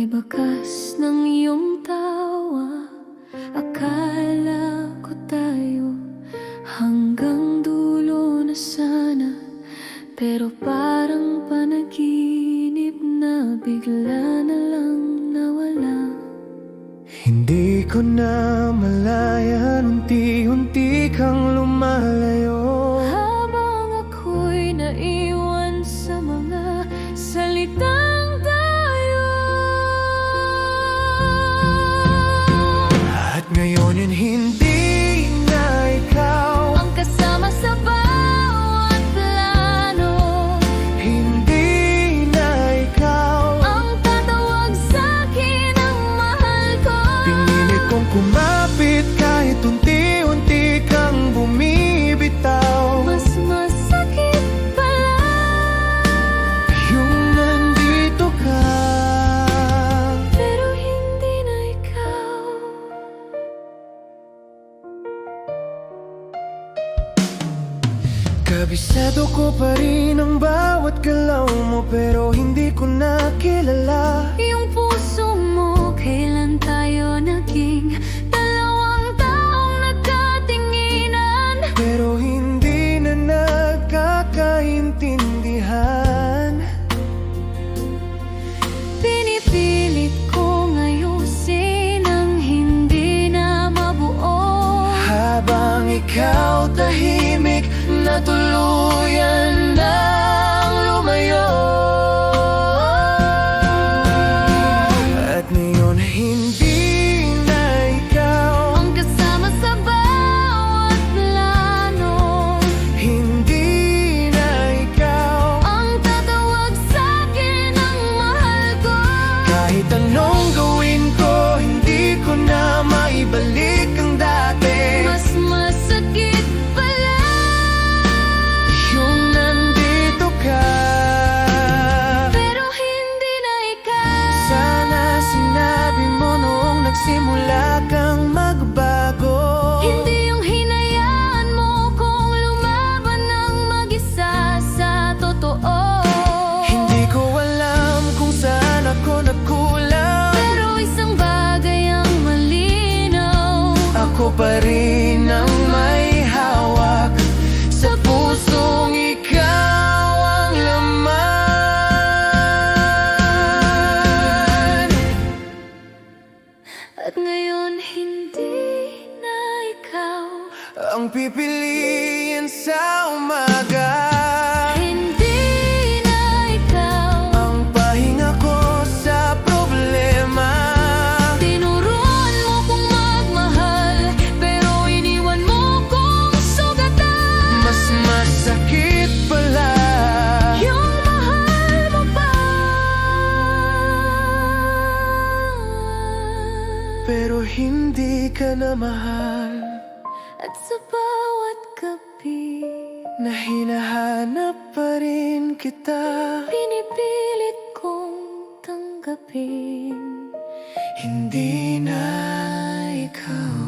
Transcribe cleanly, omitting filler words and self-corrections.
May bakas ng iyong tawa. Akala ko tayo hanggang dulo na sana, pero parang panaginip na bigla na lang nawala. Hindi ko na malayan, unti-unti kang lumalayo. Habang ako'y naiwan sa mga salitang tayo. At ngayon yun hindi na ikaw Ang kasama sa bawat plano. Hindi na ikaw Ang tatawag sa'kin ang mahal ko. pinilit kong kumapit kahit unti-unti kang bumibitaw. Mas masakit pala Yung nandito ka, pero hindi na ikaw. kabisado ko pa rin ang bawat galaw mo, pero hindi ko na kilala. Yung puso mo, kailan tayo naging dalawang taong nagkatinginan? Pero hindi na nagkakaintindihan. Pinipilit kong ayusin ang hindi na mabuo. Habang ikaw tahimik na tuluyan nang lumayo. At ngayon hindi na ikaw Ang kasama sa bawat plano. Hindi na ikaw Ang tatawag sa'kin ang mahal ko. kahit anong gawin ko, hindi ko na maibalik ang dati. Mas masakit pala Yung nandito ka, pero hindi na ikaw. sana sinabi mo noong nagsimula kang magbago. Hindi yung hinayaan mo kung lumaban ng mag-isa sa totoo. Hindi ko alam kung saan ako nagkulang. Pero isang bagay ang malinaw. Ako pa rin ang may hawak sa pusong ikaw ang laman. At ngayon hindi na ikaw. Ang pipiliin sa umaga, Hindi na ikaw. ang pahinga ko sa problema. Tinuruan mo kong magmahal, pero iniwan mo kong sugatan. Mas masakit pala Yung mahal mo pa, pero hindi ka na mahal. at sa bawat gabi Na hinahanap pa rin kita. pinipilit kong tanggapin. Hindi na ikaw.